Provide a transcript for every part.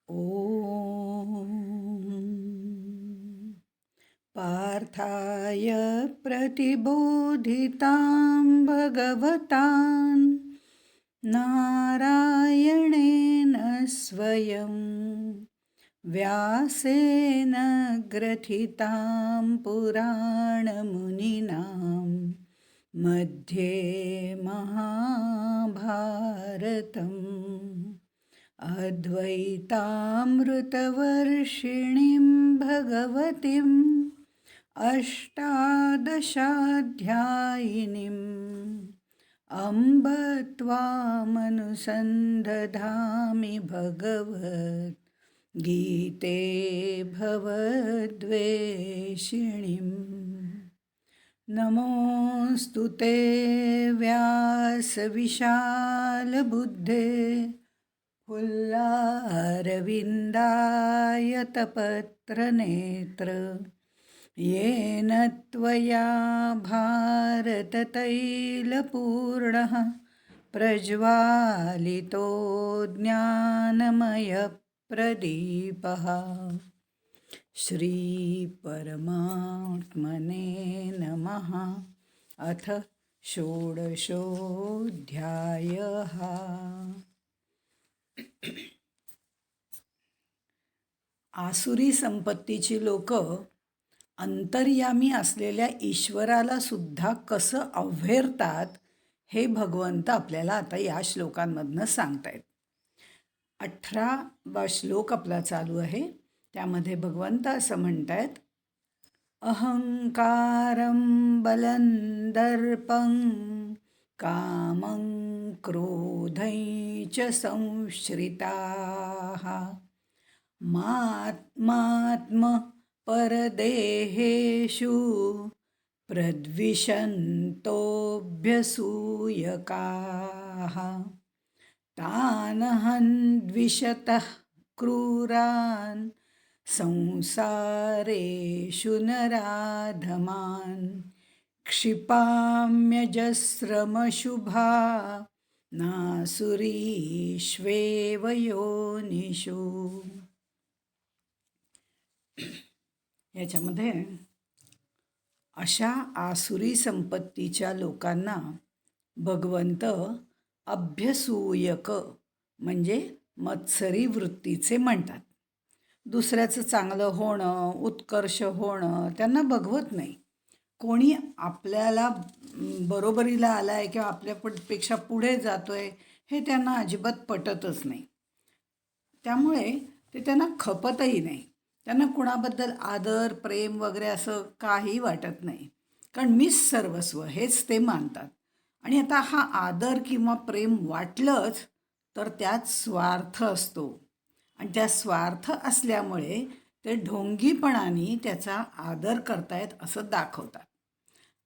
ॐ पार्थाय प्रतिबोधितां भगवतां नारायणेन स्वयं व्यासेन ग्रथितां पुराणमुनिना मध्ये महाभारतम् अद्वैतामृतवर्षिणीं भगवतीम् अष्टादशाध्यायिनीम् अम्ब त्वामनुसन्दधामि भगवद्गीते भवद्वेषिणीम् नमोऽस्तु ते व्यासविशालबुद्धे फुल्लारविन्दायतपत्रनेत्र येन त्वया भारततैलपूर्णः प्रज्वालितो ज्ञानमयप्रदीपः श्रीपरमात्मने नमः। अथ षोडशोऽध्यायः। आसुरी संपत्तीची लोक अंतर्यामी असलेल्या ईश्वराला सुद्धा कसं अव्हेरतात हे भगवंत आपल्याला आता या श्लोकांमधनं सांगतायत. 18वा श्लोक आपला चालू आहे. त्यामध्ये भगवंत असं म्हणतायत, अहंकारं बलं दर्पं कामं क्रोधं च संश्रिताः मात्म परदेहेषु प्रद्विषन्तोऽभ्यसूयकाः तानहं द्विषतः क्रूरान् संसारेषु नराधमान् क्षिपाम्यजस्रमशुभा नासुरीष्वेव योनिषु. याच्यामध्ये अशा आसुरी संपत्तीच्या लोकांना भगवंत अभ्यसूयक म्हणजे मत्सरी वृत्तीचे म्हणतात. दुसऱ्याचं चांगलं होणं, उत्कर्ष होणं त्यांना बघवत नाही. कोणी आपल्याला बरोबरीला आला आहे किंवा आपल्यापेक्षा पुढे जातो आहे हे त्यांना अजिबात पटतच नाही. त्यामुळे ते त्यांना खपतही नाही. त्यांना कुणाबद्दल आदर प्रेम वगैरे असं काही वाटत नाही, कारण मीच सर्वस्व हेच ते मानतात. आणि आता हा आदर किंवा प्रेम वाटलंच तर त्यात स्वार्थ असतो, आणि त्या स्वार्थ असल्यामुळे ते ढोंगीपणाने त्याचा आदर करतायत असं दाखवतात.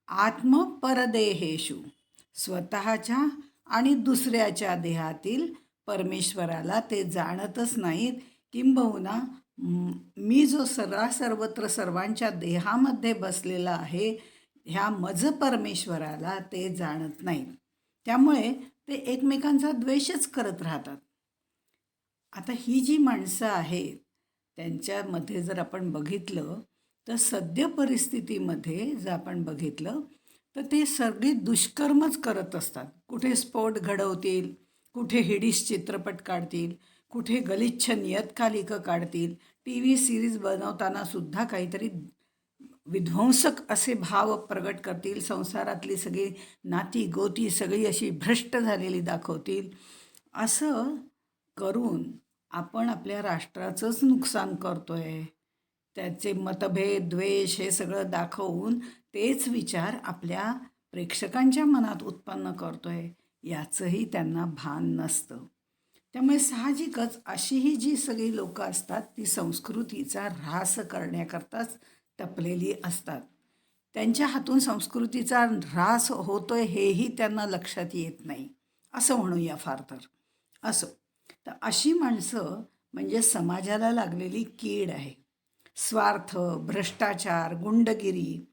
आत्मपरदेहेषु स्वतःच्या आणि दुसऱ्याच्या देहातील परमेश्वराला ते जाणतच नाहीत. किंबहुना मी जो सर्वत्र सर्वांच्या देहामध्ये बसलेला आहे ह्या मज परमेश्वराला ते जाणत नाहीत. त्यामुळे ते एकमेकांचा द्वेषच करत राहतात. आता ही जी माणसं आहेत त्यांच्यामध्ये जर आपण बघितलं तर सद्य परिस्थितीमध्ये जर आपण बघितलं तर ते सगळी दुष्कर्मच करत असतात. कुठे स्फोट घडवतील, कुठे हिडीस चित्रपट काढतील, कुठे गलिच्छ नियतकालिकं काढतील, TV सिरीज बनवताना सुद्धा काहीतरी विध्वंसक असे भाव प्रगट करतील. संसारातली सगळी नाती गोती सगळी अशी भ्रष्ट झालेली दाखवतील. असं करून आपण आपल्या राष्ट्राचंच नुकसान करतोय. त्याचे मतभेद द्वेष हे सगळं दाखवून तेच विचार आपल्या प्रेक्षकांच्या मनात उत्पन्न करतोय याचंही त्यांना भान नसतं. त्यामुळे साहजिकच अशी ही जी सगळी लोकं असतात ती संस्कृतीचा ऱ्हास करण्याकरताच टपलेली असतात. त्यांच्या हातून संस्कृतीचा ऱ्हास होतोय हेही त्यांना लक्षात येत नाही असं म्हणूया फार तर. असो, तर अशी माणसं म्हणजे समाजाला लागलेली कीड आहे. स्वार्थ, भ्रष्टाचार, गुंडगिरी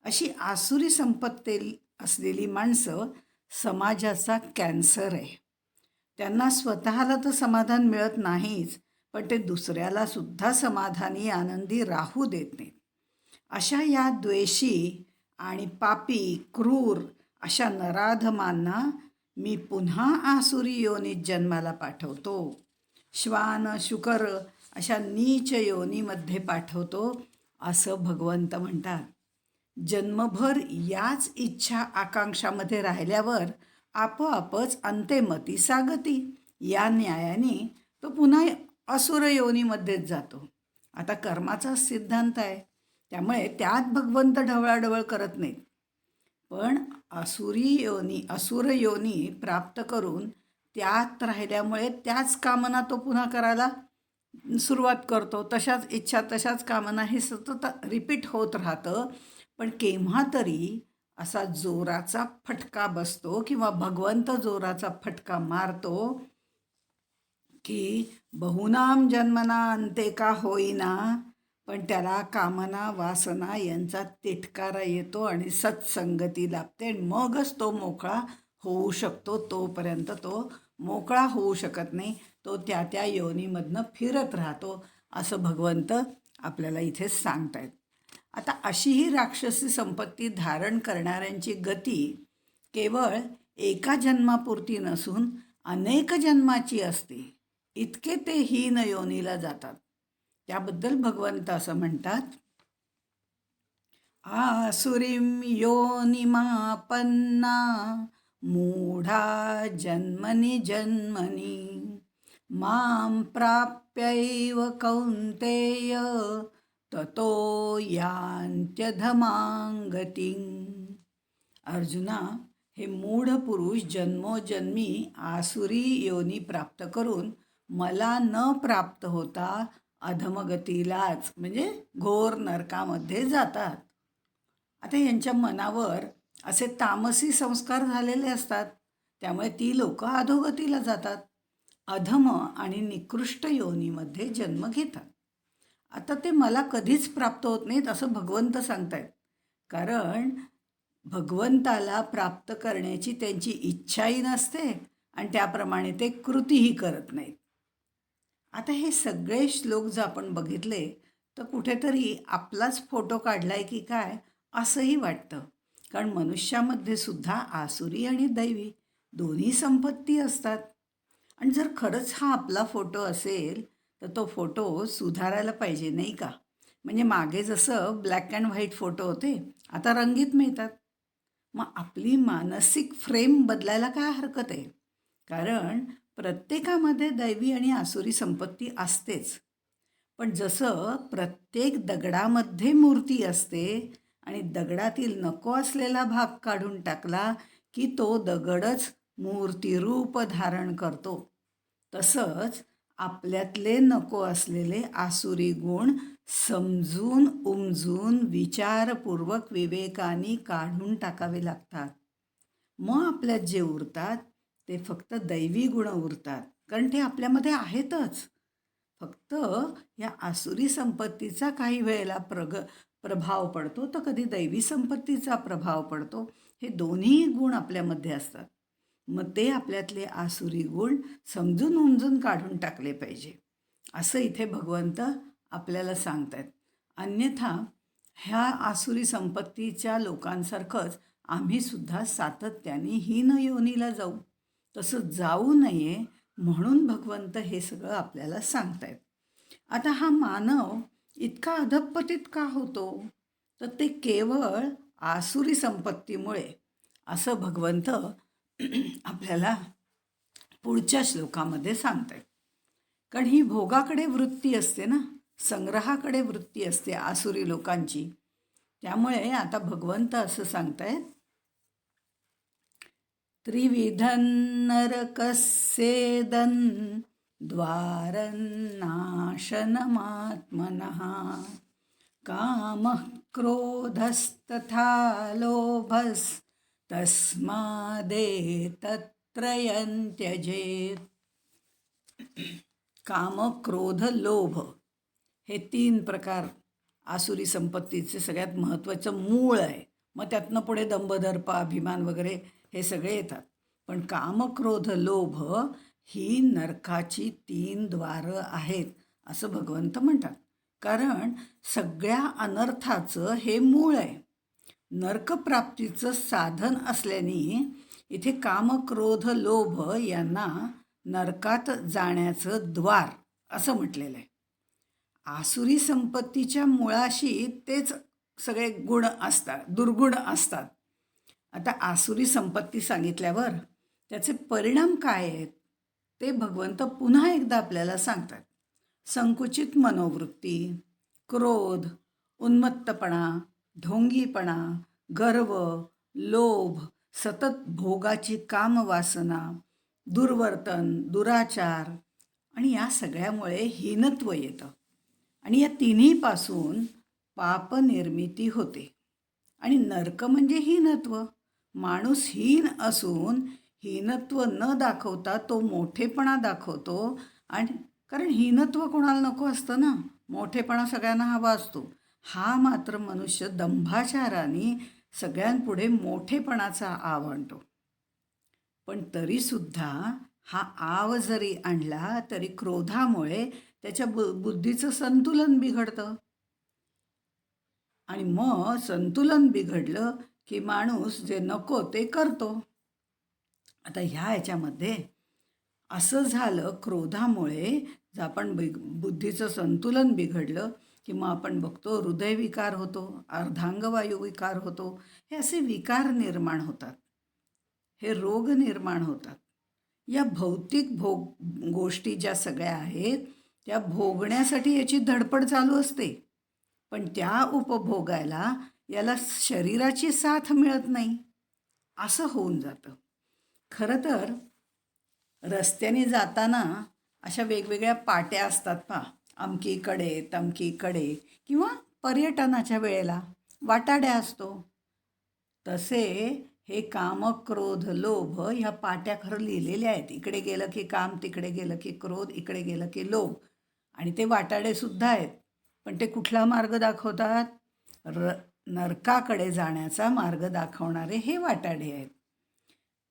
अशी आसुरी संपत्ती असलेली माणसं समाजाचा कॅन्सर आहे. त्यांना स्वतःला तर समाधान मिळत नाहीच, पण ते दुसऱ्याला सुद्धा समाधानी आनंदी राहू देत नाहीत. अशा या द्वेषी आणि पापी क्रूर अशा नराधमांना मी पुन्हा आसुरी योनीत जन्माला पाठवतो. श्वान शुकर अशा नीच योनीमध्ये पाठवतो असं भगवंत म्हणतात. जन्मभर याच इच्छा आकांक्षामध्ये राहिल्यावर आपोआपच अंतेमती सागती या न्यायाने तो पुन्हा असुर योनीमध्येच जातो. आता कर्माचा सिद्धांत आहे, त्यामुळे त्यात भगवंत ढवळाढवळ करत नाहीत. पण असुर योनी प्राप्त करून त्यात राहिल्यामुळे त्याच कामना तो पुन्हा करायला सुरुवात करतो. तशाच इच्छा तशाच कामना हे सतत रिपीट होत राहतं. पण केव्हा तरी असा जोराचा फटका बसतो किंवा भगवंत जोराचा फटका मारतो की बहुनाम जन्मना अंते का होईना, पण त्याला कामना वासना यांचा तिटकारा येतो आणि सत्संगती लाभते आणि मगच तो मोकळा होऊ शकतो. तोपर्यंत तो मोकळा होऊ शकत नाही. तो त्या त्या योनीमधनं फिरत राहतो असं भगवंत आपल्याला इथे सांगतायत. आता अशी ही राक्षसी संपत्ती धारण करणाऱ्यांची गती केवळ एका जन्मापुरती नसून अनेक जन्माची असते. इतके ते हीन योनीला जातात. त्याबद्दल भगवंत असं म्हणतात, आसुरीं योनिमापन्ना मूढा जन्मनि जन्मनि मां प्राप्यैव कौन्तेय ततो यान्त्यधमां गतिं. अर्जुना, हे मूढ पुरुष जन्मोजन्मी आसुरी योनी प्राप्त करून मला न प्राप्त होता अधमगतीलाच म्हणजे घोर नरकामध्ये जातात. आता यांच्या मनावर असे तामसी संस्कार झालेले असतात, त्यामुळे ती लोक अधोगतीला जातात, अधम आणि निकृष्ट योनीमध्ये जन्म घेतात. आता ते मला कधीच प्राप्त होत नाहीत असं भगवंत सांगतायत, कारण भगवंताला प्राप्त करण्याची त्यांची इच्छाही नसते आणि त्याप्रमाणे ते कृतीही करत नाहीत. आता हे सगळे श्लोक जर आपण बघितले तर कुठेतरी आपलाच फोटो काढलाय की काय असंही वाटतं. कारण मनुष्यामध्ये सुद्धा आसुरी आणि दैवी दोन्ही संपत्ती असतात. आणि जर खरंच हा आपला फोटो असेल तर तो फोटो सुधारायला पाहिजे, नाही का? म्हणजे मागे जसं ब्लॅक अँड व्हाईट फोटो होते, आता रंगीत मिळतात. मग आपली मानसिक फ्रेम बदलायला काय हरकत आहे? कारण प्रत्येकामध्ये दैवी आणि आसुरी संपत्ती असतेच. पण जसं प्रत्येक दगडामध्ये मूर्ती असते आणि दगडातील नको असलेला भाग काढून टाकला की तो दगडच मूर्तिरूप धारण करतो, तसंच आपल्यातले नको असलेले आसुरी गुण समजून उमजून विचारपूर्वक विवेकाने काढून टाकावे लागतात. मग आपल्यात जे उरतात ते फक्त दैवी गुण उरतात, कारण ते आपल्यामध्ये आहेतच. फक्त या आसुरी संपत्तीचा काही वेळेला प्रभाव पडतो तर कधी दैवी संपत्तीचा प्रभाव पडतो. हे दोन्ही गुण आपल्यामध्ये असतात. मग ते आपल्यातले आसुरी गुण समजून उमजून काढून टाकले पाहिजे असं इथे भगवंत आपल्याला सांगतात. अन्यथा ह्या आसुरी संपत्तीच्या लोकांसारखंच आम्ही सुद्धा सातत्याने हीन योनीला जाऊ. तसं जाऊ नये म्हणून भगवंत हे सगळं आपल्याला सांगतायत. आता हा मानव इतका अधपतित का होतो, तर ते केवळ आसुरी संपत्तीमुळे असं भगवंत आपल्याला पुढच्या श्लोकामध्ये सांगतायत. कारण ही भोगाकडे वृत्ती असते ना, संग्रहाकडे वृत्ती असते आसुरी लोकांची. त्यामुळे आता भगवंत असं सांगतायत, त्रिविधं नरकस्येदं द्वारन्नाशनमात्मनः कामः क्रोधस्तथा लोभस्तस्मादेतत्त्रयं त्यजेत्. काम, क्रोध, लोभ हे 3 प्रकार आसुरी संपत्तीचे सगळ्यात महत्त्वाचं मूळ आहे. मग त्यातनं पुढे दंभ, दर्प, अभिमान वगैरे हे सगळे येतात. पण काम, क्रोध, लोभ ही नरकाची 3 द्वारं आहेत असं भगवंत म्हणतात. कारण सगळ्या अनर्थाचं हे मूळ आहे. नरकप्राप्तीचं साधन असल्याने इथे काम, क्रोध, लोभ यांना नरकात जाण्याचं द्वार असं म्हटलेलं आहे. आसुरी संपत्तीच्या मुळाशी तेच सगळे गुण असतात, दुर्गुण असतात. आता आसुरी संपत्ती सांगितल्यावर त्याचे परिणाम काय आहेत ते भगवंत पुन्हा एकदा आपल्याला सांगतात. संकुचित मनोवृत्ती, क्रोध, उन्मत्तपणा, ढोंगीपणा, गर्व, लोभ, सतत भोगाची कामवासना, दुर्वर्तन, दुराचार आणि या सगळ्यामुळे हीनत्व येतं. आणि या तिन्हीपासून पापनिर्मिती होते. आणि नरक म्हणजे हीनत्व. माणूस हीन असून हीनत्व न दाखवता तो मोठेपणा दाखवतो. आणि कारण हीनत्व कोणाला नको असतं ना, मोठेपणा सगळ्यांना हवा असतो. हा मात्र मनुष्य दंभाचाराने सगळ्यांपुढे मोठेपणाचा आव आणतो. पण तरीसुद्धा हा आव जरी आणला तरी क्रोधामुळे त्याच्या बुद्धीचं संतुलन बिघडतं. आणि मग संतुलन बिघडलं की माणूस जे नको ते करतो. आता ह्याच्यामध्ये असं झालं, क्रोधामुळे जर आपण बुद्धीचं संतुलन बिघडलं की मग आपण बघतो हृदयविकार होतो, अर्धांगवायू विकार होतो. हे असे विकार निर्माण होतात, हे रोग निर्माण होतात. या भौतिक गोष्टी ज्या सगळ्या आहेत त्या भोगण्यासाठी याची धडपड चालू असते. पण त्या उपभोगायला याला शरीराची साथ मिळत नाही, असं होऊन जातं. खरं तर रस्त्याने जाताना अशा वेगवेगळ्या पाट्या असतात पहा, अमकीकडे तमकीकडे, किंवा पर्यटनाच्या वेळेला वाटाड्या असतो. तसे हे काम, क्रोध, लोभ ह्या पाट्या खरं लिहिलेल्या आहेत. इकडे गेलं की काम, तिकडे गेलं की क्रोध, इकडे गेलं की लोभ. आणि ते वाटाडे सुद्धा आहेत. पण ते कुठला मार्ग दाखवतात? नरकाकडे जाण्याचा मार्ग दाखवणारे हे वाटाडे आहेत.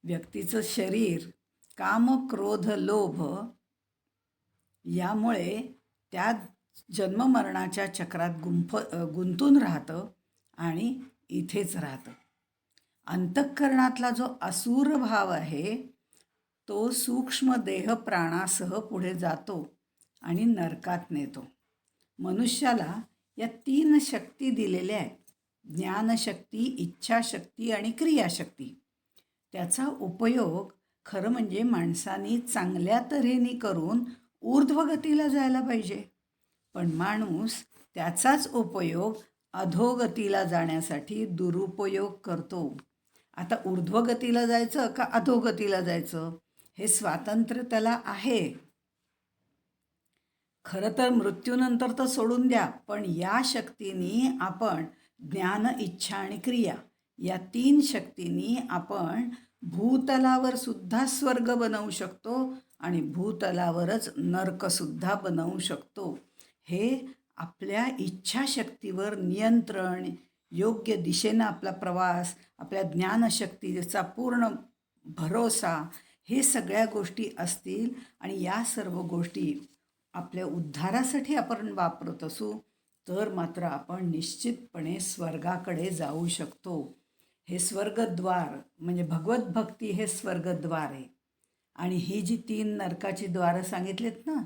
व्यक्तीचं शरीर काम, क्रोध, लोभ यामुळे त्या जन्ममरणाच्या चक्रात गुंतून राहतं आणि इथेच राहतं. अंतःकरणातला जो असुर भाव आहे तो सूक्ष्म देह प्राणासह पुढे जातो आणि नरकात नेतो. मनुष्याला या 3 शक्ती दिलेल्या आहेत: ज्ञानशक्ती, इच्छाशक्ती आणि क्रियाशक्ती. त्याचा उपयोग खरं म्हणजे माणसाने चांगल्या तऱ्हेने करून ऊर्ध्वगतीला जायला पाहिजे. पण माणूस त्याचाच उपयोग अधोगतीला जाण्यासाठी दुरुपयोग करतो. आता ऊर्ध्वगतीला जायचं का अधोगतीला जायचं हे स्वातंत्र्य त्याला आहे. खरं तर मृत्यूनंतर तर सोडून द्या, पण या शक्तींनी आपण ज्ञान, इच्छा आणि क्रिया या 3 शक्तींनी आपण भूतलावर सुद्धा स्वर्ग बनवू शकतो आणि भूतलावरच नरकसुद्धा बनवू शकतो. हे आपल्या इच्छाशक्तीवर नियंत्रण, योग्य दिशेनं आपला प्रवास, आपल्या ज्ञानशक्तीचा पूर्ण भरोसा, हे सगळ्या गोष्टी असतील आणि या सर्व गोष्टी आपल्या उद्धारासाठी आपण वापरत असू तर मात्र आपण निश्चितपणे स्वर्गाकडे जाऊ शकतो. हे स्वर्गद्वार म्हणजे भगवत भक्ती हे स्वर्गद्वार आहे. आणि ही जी 3 नरकाची द्वारं सांगितलीत ना,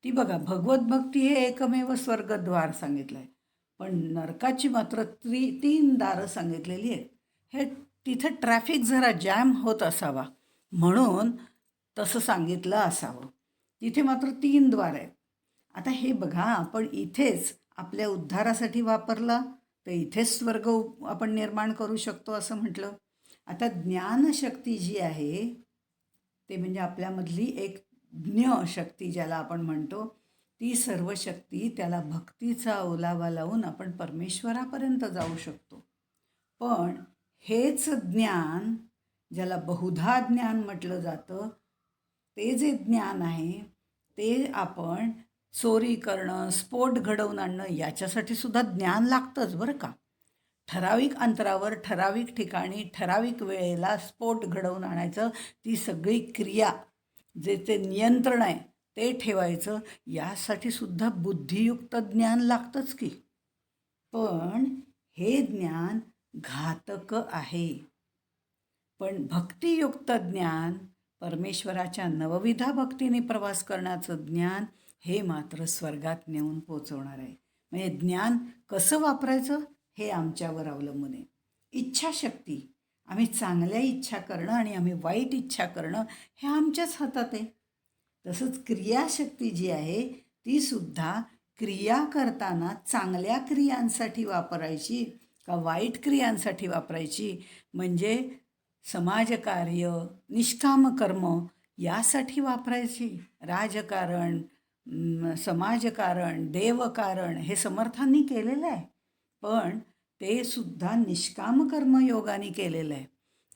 ती बघा, भगवत भक्ती हे एकमेव स्वर्गद्वार सांगितलं आहे. पण नरकाची मात्र 3 दारं सांगितलेली आहेत. हे तिथं ट्रॅफिक जरा जॅम होत असावा म्हणून तसं सांगितलं असावं. तिथे मात्र 3 द्वार आहेत. आता हे बघा, आपण इथेच आपल्या उद्धारासाठी वापरला तर इथेच स्वर्ग आपण निर्माण करू शकतो असं म्हटलं. आता ज्ञानशक्ती जी आहे ते म्हणजे आपल्यामधली एक ज्ञशक्ती ज्याला आपण म्हणतो, ती सर्व शक्ती त्याला भक्तीचा ओलावा लावून आपण परमेश्वरापर्यंत जाऊ शकतो. पण हेच ज्ञान ज्याला बहुधा ज्ञान म्हटलं जातं, ते जे ज्ञान आहे ते आपण चोरी करणं, स्फोट घडवून आणणं याच्यासाठी सुद्धा ज्ञान लागतंच बरं का. ठराविक अंतरावर, ठराविक ठिकाणी, ठराविक वेळेला स्फोट घडवून आणायचं, ती सगळी क्रिया जे ते नियंत्रण आहे ते ठेवायचं, यासाठी सुद्धा बुद्धियुक्त ज्ञान लागतंच की. पण हे ज्ञान घातक आहे. पण भक्तियुक्त ज्ञान, परमेश्वराच्या नवविधा भक्तीने प्रवास करण्याचं ज्ञान, हे मात्र स्वर्गात नेऊन पोचवणार आहे. म्हणजे ज्ञान कसं वापरायचं हे आमच्यावर अवलंबून आहे. इच्छाशक्ती, आम्ही चांगल्या इच्छा करणं आणि आम्ही वाईट इच्छा करणं हे आमच्याच हातात आहे. तसंच क्रियाशक्ती जी आहे ती सुद्धा क्रिया करताना चांगल्या क्रियांसाठी वापरायची का वाईट क्रियांसाठी वापरायची, म्हणजे समाजकार्य, निष्काम कर्म यासाठी वापरायची. राजकारण, समाजकारण, देवकारण हे समर्थांनी केलेलं आहे, पण ते सुद्धा निष्काम कर्मयोगाने केलेलं आहे.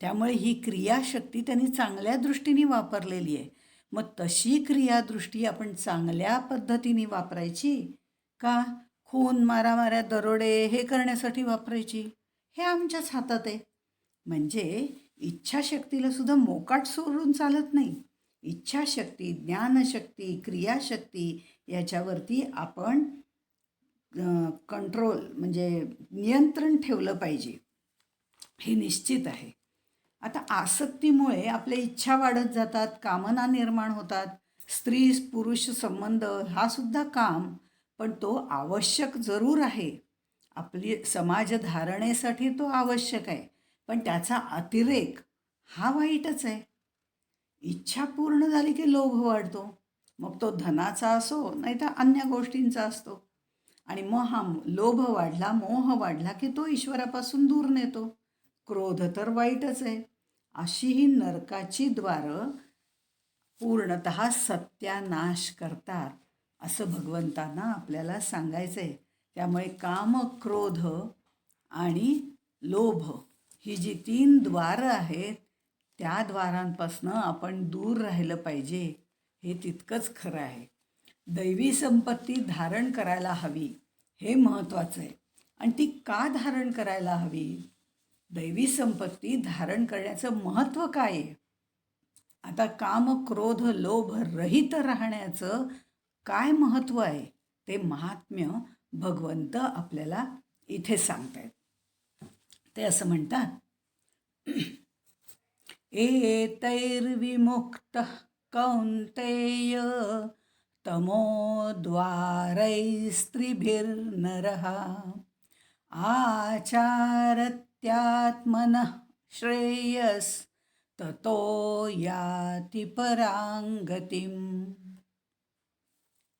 त्यामुळे ही क्रियाशक्ती त्यांनी चांगल्या दृष्टीने वापरलेली आहे. मग तशी क्रियादृष्टी आपण चांगल्या पद्धतीने वापरायची का खून, मारामाऱ्या, दरोडे हे करण्यासाठी वापरायची, हे आमच्याच हातात आहे. म्हणजे इच्छाशक्तीला सुद्धा मोकाट सोडून चालत नाही. इच्छाशक्ती, ज्ञानशक्ती, क्रियाशक्ती याच्यावरती आपण कंट्रोल म्हणजे नियंत्रण ठेवलं पाहिजे, हे निश्चित आहे. आता आसक्तीमुळे आपल्या इच्छा वाढत जातात, कामना निर्माण होतात. स्त्री पुरुष संबंध हा सुद्धा काम, पण तो आवश्यक जरूर आहे. आपली समाजधारणेसाठी तो आवश्यक आहे, पण त्याचा अतिरेक हा वाईटच आहे. इच्छा पूर्ण झाली की लोभ वाढतो, मग तो धनाचा असो नाही तर अन्य गोष्टींचा असतो. आणि मग हा लोभ वाढला, मोह वाढला की तो ईश्वरापासून दूर नेतो. क्रोध तर वाईटच आहे. अशी ही नरकाची द्वारं पूर्णतः सत्यानाश करतात, असं भगवंतांना आपल्याला सांगायचं आहे. त्यामुळे काम, क्रोध आणि लोभ ही जी 3 द्वारं आहेत त्या द्वारांपासनं आपण दूर राहिलं पाहिजे, हे तितकंच खरं आहे. दैवी संपत्ती धारण करायला हवी, हे महत्त्वाचं आहे. आणि ती का धारण करायला हवी? दैवी संपत्ती धारण करण्याचं महत्त्व काय आहे? आता काम, क्रोध, लोभ रहित राहण्याचं काय महत्त्व आहे ते महात्म्य भगवंत आपल्याला इथे सांगतायत. ते असं म्हणतात, एतैर्विमुक्तः कौन्तेय तमोद्वारैस्त्रिभिर्नरः आचारत्यात्मनः श्रेयस्ततो याति परांगतिम.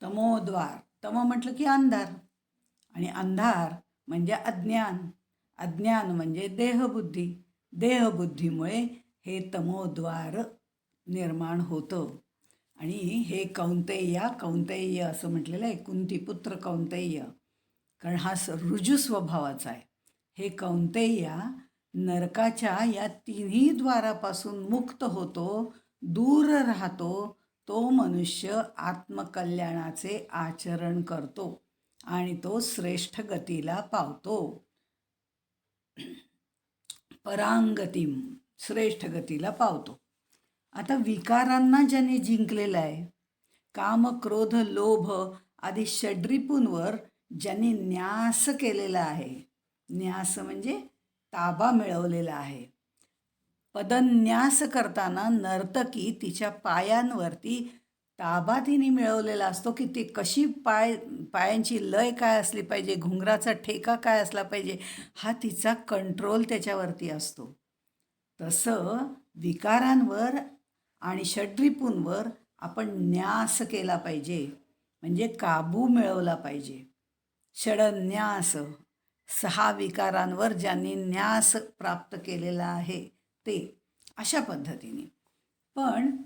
तमोद्वार, तम म्हटलं की अंधार, आणि अंधार म्हणजे अज्ञान, अज्ञान म्हणजे देहबुद्धी, देहबुद्धीमुळे हे तमोद्वार निर्माण होतं. आणि हे कौंतेय असं म्हटलेलं आहे, कुंतीपुत्र कौंतेय, कारण हा ऋजू स्वभावाचा आहे. हे कौंतेया नरकाच्या या 3ही द्वारापासून मुक्त होतो, दूर राहतो. तो मनुष्य आत्मकल्याणाचे आचरण करतो आणि तो श्रेष्ठ गतीला पावतो. परांगतीम, श्रेष्ठ गतीला पावतो. आता विकारांना ज्याने जिंकलेलं आहे, काम, क्रोध, लोभ आदी षड्रिपूंवर ज्यांनी न्यास केलेला आहे, न्यास म्हणजे ताबा मिळवलेला आहे. पदन्यास करताना नर्तकी तिच्या पायांवरती ताबा तिने मिळवलेला असतो की ती कशी पायांची लय काय असली पाहिजे, घुंगराचा ठेका काय असला पाहिजे, हा तिचा कंट्रोल त्याच्यावरती असतो. तसं विकारांवर आणि षड्रिपूंवर आपण न्यास केला पाहिजे, म्हणजे काबू मिळवला पाहिजे. षडन्यास, 6 विकारांवर ज्यांनी न्यास प्राप्त केलेला आहे ते, अशा पद्धतीने. पण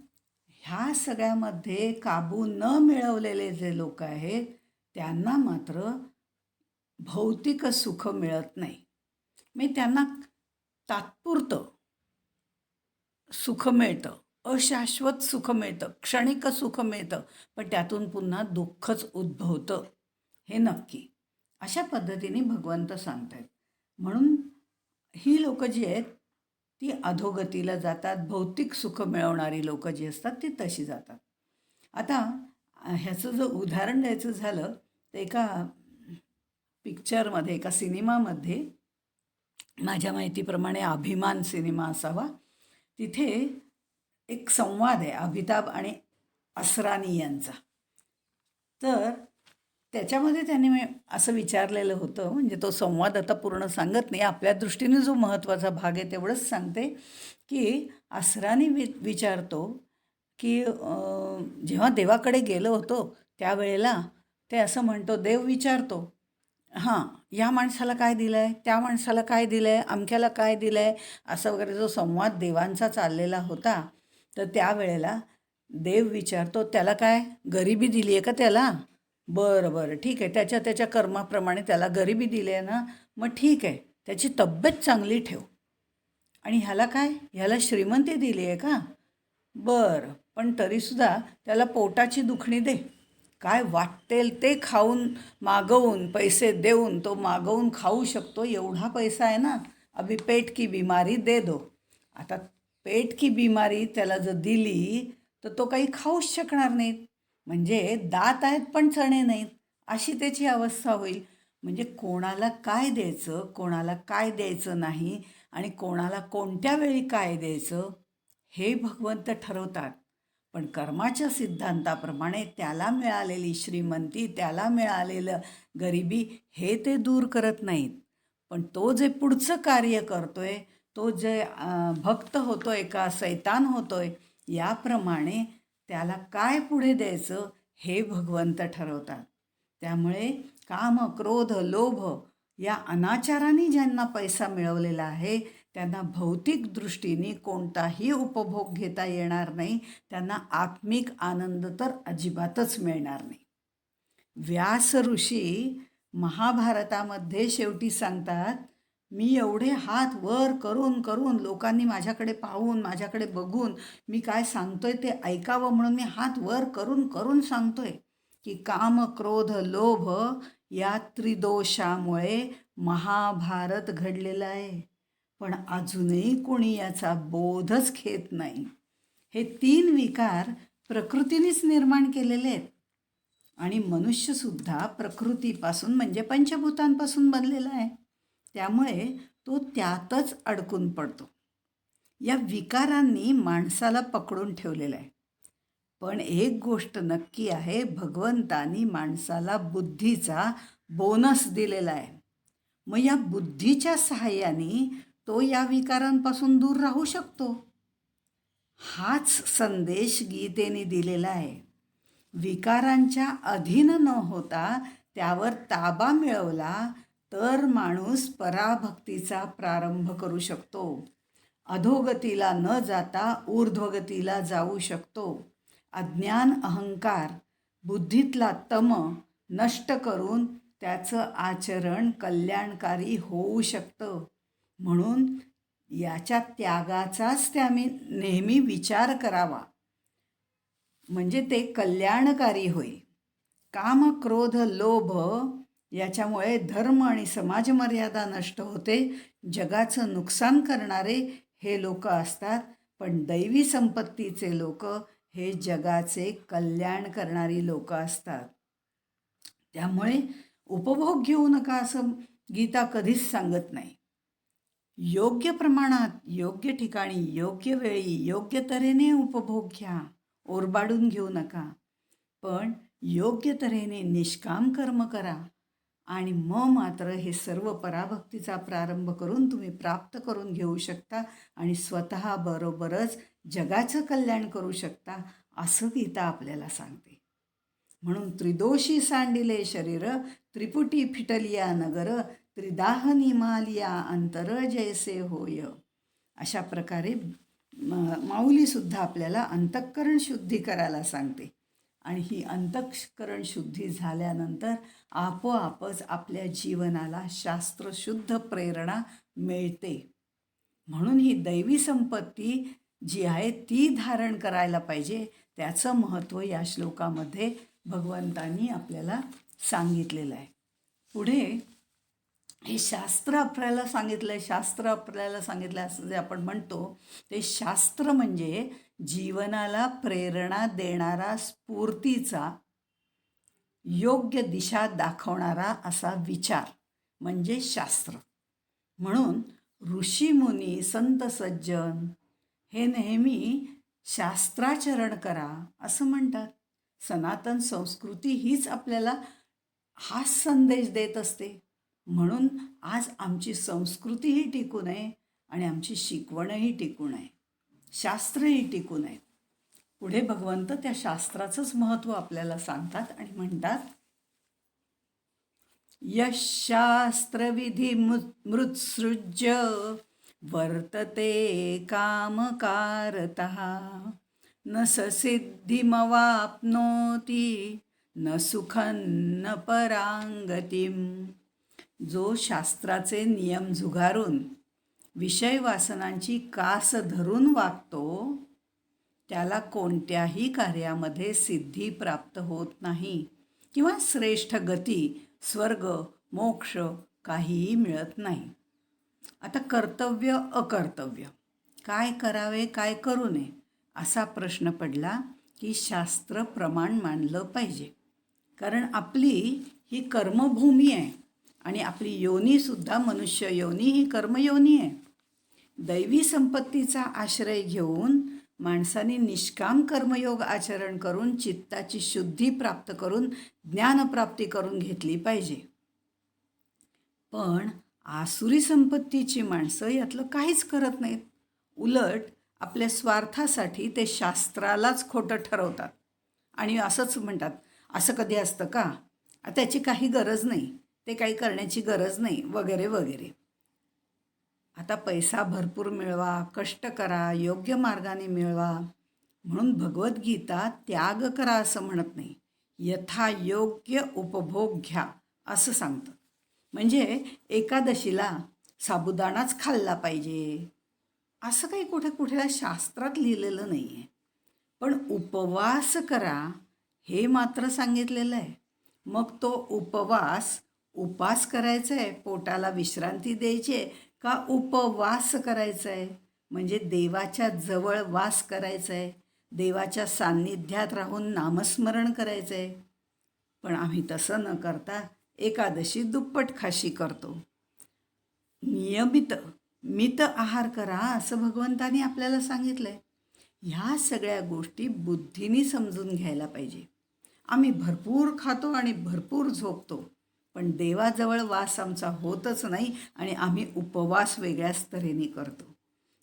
ह्या सगळ्यामध्ये काबू न मिळवलेले जे लोक आहेत त्यांना मात्र भौतिक सुख मिळत नाही. म्हणजे त्यांना तात्पुरतं सुख मिळतं, अशाश्वत सुख मिळतं, क्षणिक सुख मिळतं, पण त्यातून पुन्हा दुःखच उद्भवतं, हे नक्की. अशा पद्धतीने भगवंत सांगतायत. म्हणून ही लोक जी आहेत ती अधोगतीला जातात. भौतिक सुख मिळवणारी लोक जी असतात ती तशी जातात. आता ह्याचं जर उदाहरण द्यायचं झालं तर एका पिक्चरमध्ये, एका सिनेमामध्ये, माझ्या माहितीप्रमाणे अभिमान सिनेमा असावा, तिथे एक संवाद आहे अमिताभ आणि असरानी यांचा. तर त्याच्यामध्ये त्यांनी असं विचारलेलं होतं, म्हणजे तो संवाद आता पूर्ण सांगत नाही, आपल्या दृष्टीने जो महत्त्वाचा भाग आहे तेवढंच सांगते, की असरानी विचारतो की जेव्हा देवाकडे गेलो होतो त्यावेळेला ते असं म्हणतो, देव विचारतो, हां, या माणसाला काय दिलं आहे, त्या माणसाला काय दिलं आहे, अमक्याला काय दिलं आहे, असं वगैरे जो संवाद देवांचा चाललेला होता. तर त्यावेळेला देव विचारतो, त्याला काय गरिबी दिली आहे का त्याला? बरं बरं, ठीक आहे, त्याच्या त्याच्या कर्माप्रमाणे त्याला गरिबी दिली आहे ना, मग ठीक आहे, त्याची तब्येत चांगली ठेव. आणि ह्याला काय, ह्याला श्रीमंती दिली आहे का? बरं, पण तरीसुद्धा त्याला पोटाची दुखणी दे. काय वाटेल ते खाऊन, मागवून, पैसे देऊन तो मागवून खाऊ शकतो, एवढा पैसा आहे ना, अभी पेट की बिमारी दे दो. आता पेट की बिमारी त्याला जर दिली तर तो काही खाऊच शकणार नाहीत, म्हणजे दात आहेत पण चणे नाहीत, अशी त्याची अवस्था होईल. म्हणजे कोणाला काय द्यायचं, कोणाला काय द्यायचं नाही, आणि कोणाला कोणत्या वेळी काय द्यायचं हे भगवंत ठरवतात. पण कर्माच्या सिद्धांताप्रमाणे त्याला मिळालेली श्रीमंती, त्याला मिळालेलं गरिबी हे ते दूर करत नाहीत. पण तो जे पुढचं कार्य करतोय, तो जे भक्त होतोय का सैतान होतोय, याप्रमाणे त्याला काय पुढे द्यायचं हे भगवंत ठरवतात. त्यामुळे काम, क्रोध, लोभ या अनाचाराने ज्यांना पैसा मिळवलेला आहे त्यांना भौतिक दृष्टीने कोणताही उपभोग घेता येणार नाही, त्यांना आत्मिक आनंद तर अजिबातच मिळणार नाही. व्यास ऋषी महाभारतामध्ये शेवटी सांगतात, मी एवढे हात वर करून करून, लोकांनी माझ्याकडे पाहून, माझ्याकडे बघून मी काय सांगतोय ते ऐकावं म्हणून मी हात वर करून करून सांगतोय की काम, क्रोध, लोभ या त्रिदोषामुळे महाभारत घडलेलं आहे. पण अजूनही कोणी याचा बोधच घेत नाही. हे 3 विकार प्रकृतीनेच निर्माण केलेले आहेत, आणि मनुष्यसुद्धा प्रकृतीपासून म्हणजे पंचभूतांपासून बनलेला आहे. त्यामुळे तो त्यातच अडकून पडतो. या विकारांनी माणसाला पकडून ठेवलेलं आहे. पण एक गोष्ट नक्की आहे, भगवंतानी माणसाला बुद्धीचा बोनस दिलेला आहे. मग या बुद्धीच्या सहाय्याने तो या विकारांपासून दूर राहू शकतो. हाच संदेश गीतेने दिलेला आहे. विकारांच्या अधीन न होता त्यावर ताबा मिळवला तर माणूस पराभक्तीचा प्रारंभ करू शकतो. अधोगतीला न जाता ऊर्ध्वगतीला जाऊ शकतो. अज्ञान, अहंकार, बुद्धीतला तम नष्ट करून त्याचं आचरण कल्याणकारी होऊ शकतं. म्हणून याच्या त्यागाचाच त्याने नेहमी विचार करावा, म्हणजे ते कल्याणकारी होईल. काम, क्रोध, लोभ याच्यामुळे धर्म आणि समाजमर्यादा नष्ट होते. जगाचं नुकसान करणारे हे लोक असतात, पण दैवी संपत्तीचे लोक हे जगाचे कल्याण करणारी लोक असतात. त्यामुळे उपभोग घेऊ नका असं गीता कधीच सांगत नाही. योग्य प्रमाणात, योग्य ठिकाणी, योग्य वेळी, योग्य तऱ्हेने उपभोग घ्या, ओरबाडून घेऊ नका. पण योग्य तऱ्हेने निष्काम कर्म करा, आणि मग मात्र हे सर्व पराभक्तीचा प्रारंभ करून तुम्ही प्राप्त करून घेऊ शकता आणि स्वतःबरोबरच जगाचं कल्याण करू शकता, असं गीता आपल्याला सांगते. म्हणून त्रिदोषी सांडिले शरीर, त्रिपुटी फिटलिया नगर, त्रिदाह निमालिया अंतर जैसे होय. अशा प्रकारे माऊलीसुद्धा आपल्याला अंतःकरण शुद्धी करायला सांगते. आणि ही अंतःकरण शुद्धी झाल्यानंतर आपोआपच आपल्या जीवनाला शास्त्रशुद्ध प्रेरणा मिळते. म्हणून ही दैवी संपत्ती जी आहे ती धारण करायला पाहिजे. त्याचं महत्त्व या श्लोकामध्ये भगवंतांनी आपल्याला सांगितलेलं आहे. पुढे हे शास्त्र आपल्याला सांगितलंय, शास्त्र आपल्याला सांगितलं असं जे आपण म्हणतो, ते शास्त्र म्हणजे जीवनाला प्रेरणा देणारा, स्फूर्तीचा, योग्य दिशा दाखवणारा असा विचार म्हणजे शास्त्र. म्हणून ऋषीमुनी, संत सज्जन हे नेहमी शास्त्राचरण करा असं म्हणतात. सनातन संस्कृती हीच आपल्याला हाच संदेश देत असते. म्हणून आज आमची संस्कृतीही टिकून आहे आणि आमची शिकवणही टिकून आहे, शास्त्रही टिकून आहे. पुढे भगवंत त्या शास्त्राचंच महत्त्व आपल्याला सांगतात आणि म्हणतात, यशास्त्रविधी मृत्सृज्य वर्तते कामकारतः न स सिद्धिमवाप्नोति न सुखं न परांगतिम. जो शास्त्राचे नियम झुगारून विषय वासनांची कास धरून वागतो त्याला कोणत्याही कार्यामध्ये सिद्धी प्राप्त होत नाही किंवा श्रेष्ठ गती, स्वर्ग, मोक्ष काहीही मिळत नाही. आता कर्तव्य अकर्तव्य, काय करावे काय करू नये असा प्रश्न पडला की शास्त्र प्रमाण मानलं पाहिजे. कारण आपली ही कर्मभूमी आहे आणि आपली योनीसुद्धा मनुष्य योनी ही कर्मयोनी आहे. दैवी संपत्तीचा आश्रय घेऊन माणसाने निष्काम कर्मयोग आचरण करून चित्ताची शुद्धी प्राप्त करून ज्ञानप्राप्ती करून घेतली पाहिजे. पण आसुरी संपत्तीची माणसं यातलं काहीच करत नाहीत. उलट आपल्या स्वार्थासाठी ते शास्त्रालाच खोटं ठरवतात आणि असंच म्हणतात, असं कधी असतं का, त्याची काही गरज नाही, ते काही करण्याची गरज नाही वगैरे वगैरे. आता पैसा भरपूर मिळवा, कष्ट करा, योग्य मार्गाने मिळवा म्हणून भगवद्गीता त्याग करा असं म्हणत नाही, यथा योग्य उपभोग घ्या असं सांगतं. म्हणजे एकादशीला साबुदाणाच खाल्ला पाहिजे असं काही कुठे कुठे शास्त्रात लिहिलेलं नाही आहे. पण उपवास करा हे मात्र सांगितलेलं आहे. मग तो उपास करायचा आहे, पोटाला विश्रांती द्यायची आहे, का उपवास करायचा आहे म्हणजे देवाच्या जवळ वास करायचा आहे, देवाच्या सान्निध्यात राहून नामस्मरण करायचं आहे. पण आम्ही तसं न करता एकादशी दुप्पट खाशी करतो. मित आहार करा असं भगवंतानी आपल्याला सांगितलं आहे. ह्या सगळ्या गोष्टी बुद्धीने समजून घ्यायला पाहिजे. आम्ही भरपूर खातो आणि भरपूर झोपतो, पण देवाजवळ वास आमचा होतच नाही आणि आम्ही उपवास वेगळ्याच तऱ्हेने करतो.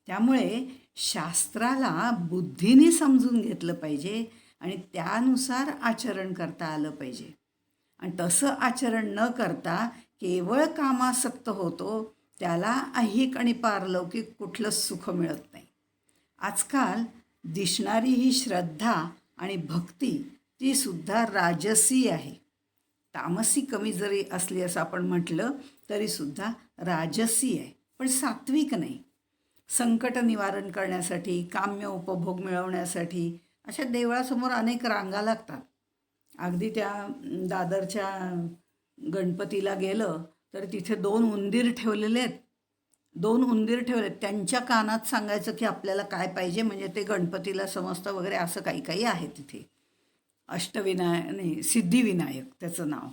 त्यामुळे शास्त्राला बुद्धीने समजून घेतलं पाहिजे आणि त्यानुसार आचरण करता आलं पाहिजे. आणि तसं आचरण न करता केवळ कामासक्त होतो त्याला ऐहिक आणि पारलौकिक कुठलंच सुख मिळत नाही. आजकाल दिसणारी ही श्रद्धा आणि भक्ती ती सुद्धा राजसी आहे. तामसी कमी जरी असली असं आपण म्हटलं तरीसुद्धा राजसी आहे, पण सात्विक नाही. संकट निवारण करण्यासाठी, काम्य उपभोग मिळवण्यासाठी अशा देवळासमोर अनेक रांगा लागतात. अगदी त्या दादरच्या गणपतीला गेलं तर तिथे 2 उंदीर ठेवलेले आहेत. 2 उंदीर ठेवलेत, त्यांच्या कानात सांगायचं की आपल्याला काय पाहिजे म्हणजे ते गणपतीला समजतं वगैरे, असं काही काही आहे तिथे. सिद्धिविनायक त्याचं नाव.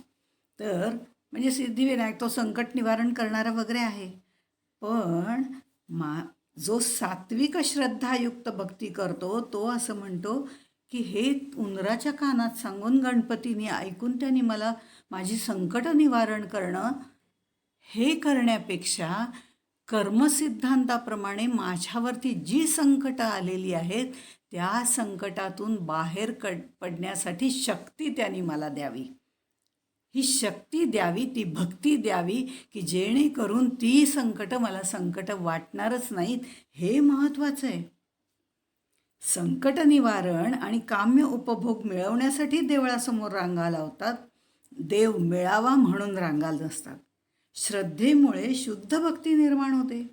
तर म्हणजे सिद्धिविनायक तो संकट निवारण करणारा वगैरे आहे. पण जो सात्विक श्रद्धायुक्त भक्ती करतो तो असं म्हणतो की हे उंदराच्या कानात सांगून गणपतीने ऐकून त्यांनी मला माझी संकट निवारण करणं, हे करण्यापेक्षा कर्मसिद्धांताप्रमाणे माझ्यावरती जी संकटं आलेली आहेत त्या संकटातून बाहेर पडण्यासाठी शक्ती त्यांनी मला द्यावी, ही शक्ती द्यावी, ती भक्ती द्यावी की जेणेकरून ती संकटं मला संकट वाटणारच नाहीत. हे महत्त्वाचं आहे. संकट निवारण आणि काम्य उपभोग मिळवण्यासाठी देवळासमोर रांगा लावतात, देव मिळावा म्हणून रांगा नसतात. श्रद्धेमुळे शुद्ध भक्ती निर्माण होते.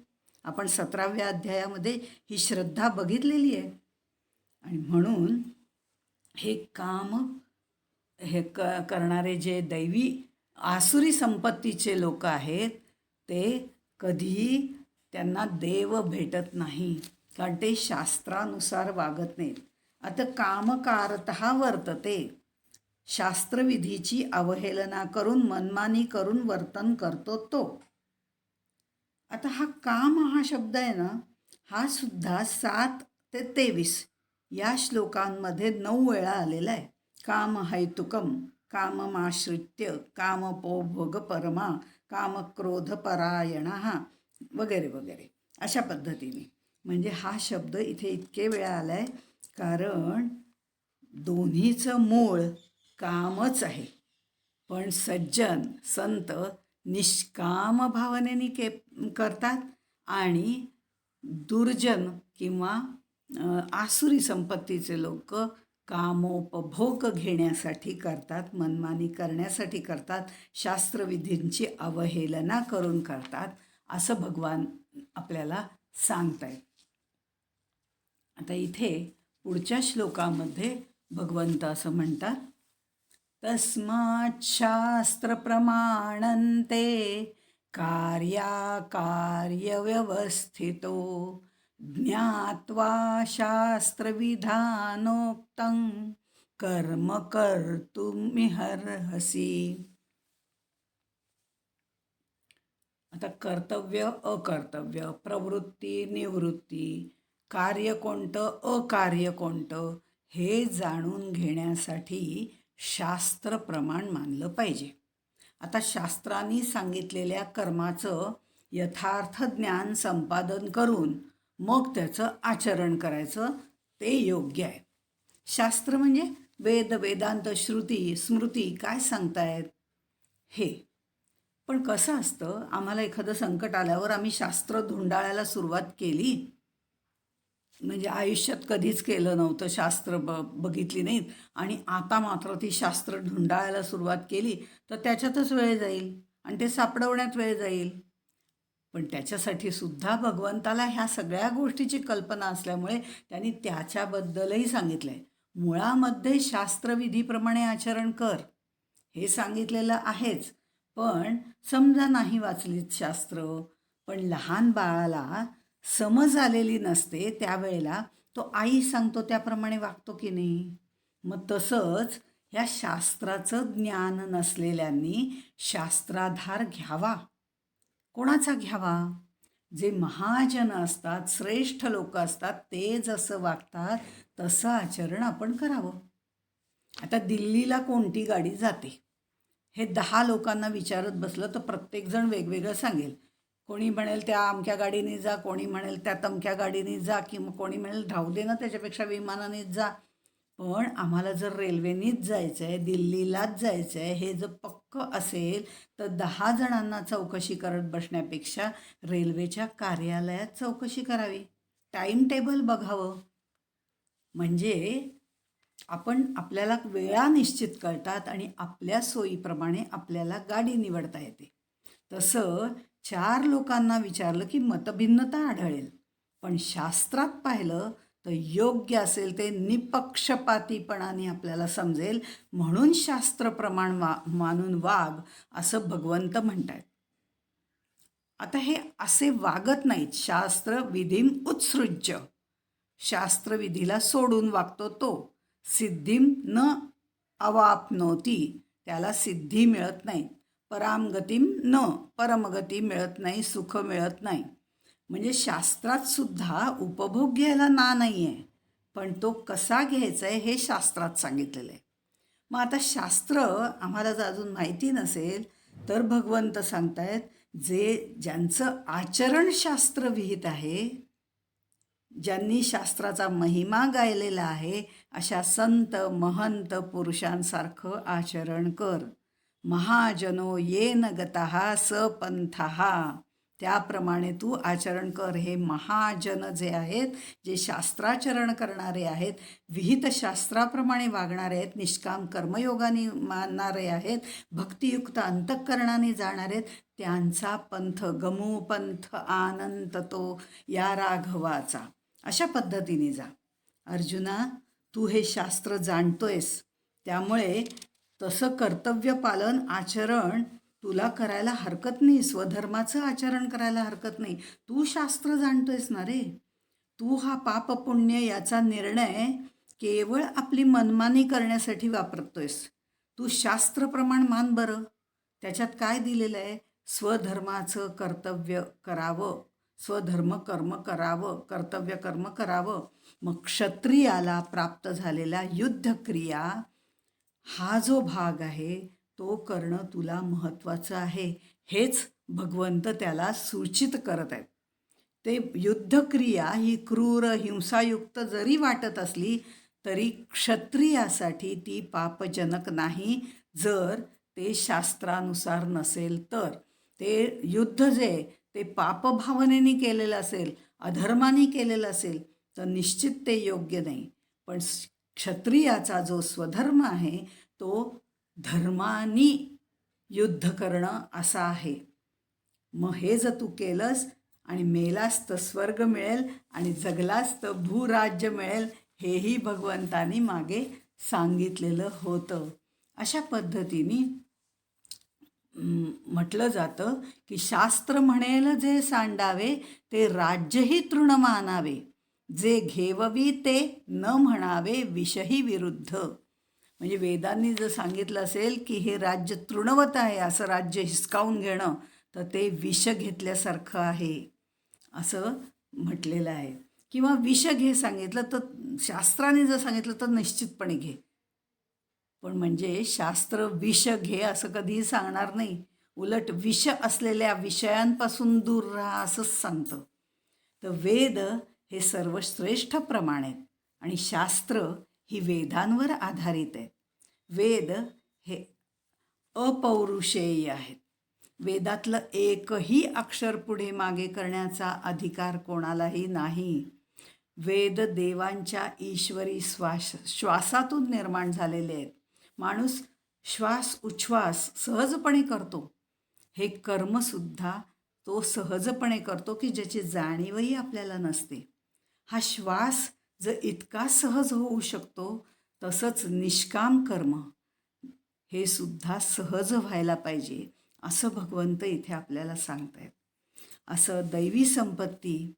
आपण 17व्या अध्यायामध्ये ही श्रद्धा बघितलेली आहे. आणि म्हणून हे करणारे जे दैवी आसुरी संपत्तीचे लोक आहेत ते कधीही त्यांना देव भेटत नाही, कारण ते शास्त्रानुसार वागत नाहीत. आता कामकारतः वर्तते, शास्त्रविधीची अवहेलना करून मनमानी करून वर्तन करतो तो. आता हा काम हा शब्द आहे ना, हा सुद्धा 7 ते 23 या श्लोकांमध्ये 9 वेळा आलेला आहे. काम हैतुकम, काममाश्रित्य, कामपोभोग परमा, कामक्रोधपरायण वगैरे वगैरे अशा पद्धतीने. म्हणजे हा शब्द इथे इतके वेळा आला आहे कारण दोन्हीचं मूळ कामच आहे. पण सज्जन संत निष्काम भावनेने करतात आणि दुर्जन किंवा आसुरी संपत्तीचे लोक कामोपभोग घेण्यासाठी करतात, मनमानी करण्यासाठी करतात, शास्त्रविधींची अवहेलना करून करतात, असं भगवान आपल्याला सांगतायत. आता इथे पुढच्या श्लोकामध्ये भगवंत असं म्हणतात, तस्मात् शास्त्र प्रमाणन्ते कार्याकार्यव्यवस्थितो ज्ञात्वा शास्त्रविधानोक्तं कर्म कर्तुमिहर्हसि. आता कर्तव्य अकर्तव्य, प्रवृत्ती निवृत्ती, कार्य कोणतं अकार्य कोणतं हे जाणून घेण्यासाठी शास्त्र प्रमाण मानलं पाहिजे. आता शास्त्रांनी सांगितलेल्या कर्माचं यथार्थ ज्ञान संपादन करून मग त्याचं आचरण करायचं, ते योग्य आहे. शास्त्र म्हणजे वेद, वेदांत, श्रुती, स्मृती काय सांगतायत हे. पण कसं असतं, आम्हाला एखादं संकट आल्यावर आम्ही शास्त्र धुंडाळायला सुरुवात केली, म्हणजे आयुष्यात कधीच केलं नव्हतं, शास्त्र बघितली नाहीत आणि आता मात्र ती शास्त्र ढुंडाळायला सुरुवात केली तर त्याच्यातच वेळ जाईल आणि ते सापडवण्यात वेळ जाईल. पण त्याच्यासाठी सुद्धा भगवंताला ह्या सगळ्या गोष्टीची कल्पना असल्यामुळे त्यांनी त्याच्याबद्दलही सांगितलं आहे. मुळामध्ये शास्त्रविधीप्रमाणे आचरण कर हे सांगितलेलं आहेच. पण समजा नाही वाचलीत शास्त्र, पण लहान बाळाला समज आलेली नसते, त्यावेळेला तो आई सांगतो त्याप्रमाणे वागतो की नाही. मग तसंच ह्या शास्त्राचं ज्ञान नसलेल्यांनी शास्त्राधार घ्यावा. कोणाचा घ्यावा? जे महाजन असतात, श्रेष्ठ लोक असतात, ते जसं वागतात तसं आचरण आपण करावं. आता दिल्लीला कोणती गाडी जाते हे 10 लोकांना विचारत बसलं तर प्रत्येकजण वेगवेगळं सांगेल. कोणी म्हणेल त्या अमक्या गाडीने जा, कोणी म्हणेल त्या तमक्या गाडीने जा, किंवा कोणी म्हणेल राहू दे ना त्याच्यापेक्षा विमानानेच जा. पण आम्हाला जर रेल्वेनीच जायचं आहे, दिल्लीलाच जायचं आहे हे जर पक्क असेल तर 10 जणांना चौकशी करत बसण्यापेक्षा रेल्वेच्या कार्यालयात चौकशी करावी, टाईम टेबल बघावं. म्हणजे आपल्याला वेळा निश्चित कळतात आणि आपल्या सोयीप्रमाणे आपल्याला गाडी निवडता येते. तसं 4 लोकांना विचारलं की मतभिन्नता आढळेल, पण शास्त्रात पाहिलं तर योग्य असेल ते निपक्षपातीपणाने आपल्याला समजेल. म्हणून शास्त्र प्रमाण मानून वाग असं भगवंत म्हणतात. आता हे असे वागत नाहीत. शास्त्र विधीम उत्सृज्य, शास्त्रविधीला सोडून वागतो तो. सिद्धीम न अवाप्नोती, त्याला सिद्धी मिळत नाही. परामगतीम न, परमगती मिळत नाही, सुख मिळत नाही. म्हणजे शास्त्रात सुद्धा उपभोग घ्यायला नाही आहे, पण तो कसा घ्यायचा आहे हे शास्त्रात सांगितलेलं आहे. मग आता शास्त्र आम्हाला जर अजून माहिती नसेल तर भगवंत सांगतायत, ज्यांचं आचरण शास्त्र विहित आहे, ज्यांनी शास्त्राचा महिमा गायलेला आहे, अशा संत महंत पुरुषांसारखं आचरण कर. महाजनो येन गतः स पंथः, त्याप्रमाणे तू आचरण कर. हे महाजन जे आहेत, जे शास्त्राचरण करणारे आहेत, विहित शास्त्राप्रमाणे वागणारे आहेत, निष्काम कर्मयोगाने मानणारे आहेत, भक्तियुक्त अंतःकरणाने जाणारे आहेत, त्यांचा पंथ गमू पंथ आनंद तो या राघवाचा. अशा पद्धतीने जा. अर्जुना, तू हे शास्त्र जाणतोयस, त्यामुळे तसं कर्तव्य पालन आचरण तुला करायला हरकत नाही, स्वधर्माचं आचरण करायला हरकत नाही. तू शास्त्र जाणतोयस ना रे. तू हा पाप पुण्य याचा निर्णय केवळ आपली मनमानी करण्यासाठी वापरतोयस. तू शास्त्रप्रमाण मान बरं. त्याच्यात काय दिलेलं आहे? स्वधर्माचं कर्तव्य करावं, स्वधर्म कर्म करावं, कर्तव्य कर्म करावं. मग क्षत्रियाला प्राप्त झालेल्या युद्धक्रिया हा जो भाग आहे तो करणं तुला महत्त्वाचं आहे. हेच भगवंत त्याला सूचित करत आहेत. ते युद्धक्रिया ही क्रूर हिंसायुक्त जरी वाटत असली तरी क्षत्रियासाठी ती पापजनक नाही, जर ते शास्त्रानुसार नसेल तर. ते युद्ध जे ते पापभावनेने केलेलं असेल, अधर्माने केलेलं असेल तर निश्चित ते योग्य नाही. पण क्षत्रियाचा जो स्वधर्म आहे तो धर्मानी युद्ध करणं असा आहे. मग हे जर तू केलंस आणि मेलास तर स्वर्ग मिळेल आणि जगलास तर भूराज्य मिळेल, हेही भगवंतानी मागे सांगितलेलं होतं. अशा पद्धतीने म्हटलं जातं की शास्त्र म्हणेल जे सांडावे ते राज्यही तृण मानावे, जे घेववी ते न म्हणावे विषही विरुद्ध. म्हणजे वेदांनी जर सांगितलं असेल की हे राज्य तृणवत आहे, असं राज्य हिसकावून घेणं, तर ते विष घेतल्यासारखं आहे असं म्हटलेलं आहे. किंवा विष घे सांगितलं तर, शास्त्राने जर सांगितलं तर निश्चितपणे घे. पण म्हणजे शास्त्र विष घे असं कधीही सांगणार नाही. उलट विष असलेल्या विषयांपासून दूर राहा असंच सांगतं. तर वेद हे सर्वश्रेष्ठ प्रमाण आहेत आणि शास्त्र ही वेदांवर आधारित आहेत. वेद हे अपौरुषेय आहेत. वेदातलं एकही अक्षर पुढे मागे करण्याचा अधिकार कोणालाही नाही. वेद देवांच्या ईश्वरी श्वासातून निर्माण झालेले आहेत. माणूस श्वास उच्छ्वास सहजपणे करतो. हे कर्मसुद्धा तो सहजपणे करतो की ज्याची जाणीवही आपल्याला नसते. हा श्वास जर इतका सहज होऊ शकतो, तसंच निष्काम कर्म हे सुद्धा सहज व्हायला पाहिजे असं भगवंत इथे आपल्याला सांगतायत. असं दैवी संपत्ती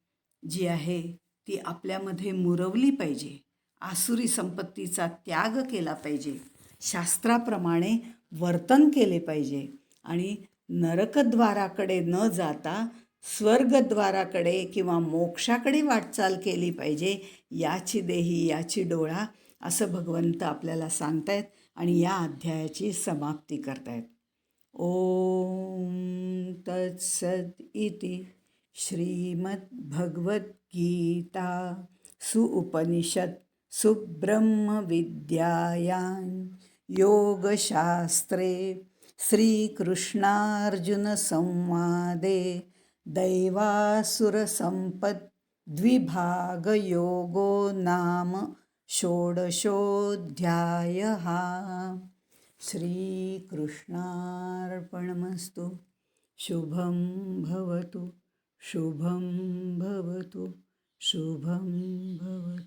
जी आहे ती आपल्यामध्ये मुरवली पाहिजे. आसुरी संपत्तीचा त्याग केला पाहिजे. शास्त्राप्रमाणे वर्तन केले पाहिजे आणि नरकद्वाराकडे न जाता स्वर्गद्वाराकडे किंवा मोक्षाकडे वाटचाल केली पाहिजे. याची देही याची डोळा असं भगवंत आपल्याला सांगतायत आणि या अध्यायाची समाप्ती करतायत. ओम तत्सद इति श्रीमद्भगवद्गीता सुउपनिषद सुब्रह्मविद्यायां योगशास्त्रे श्रीकृष्णार्जुनसंवादे दैवासुरसम्पद्विभागयोगो नाम षोडशोऽध्यायः. श्रीकृष्णार्पणमस्तु. शुभं भवतु, शुभं भवतु, शुभं भवतु.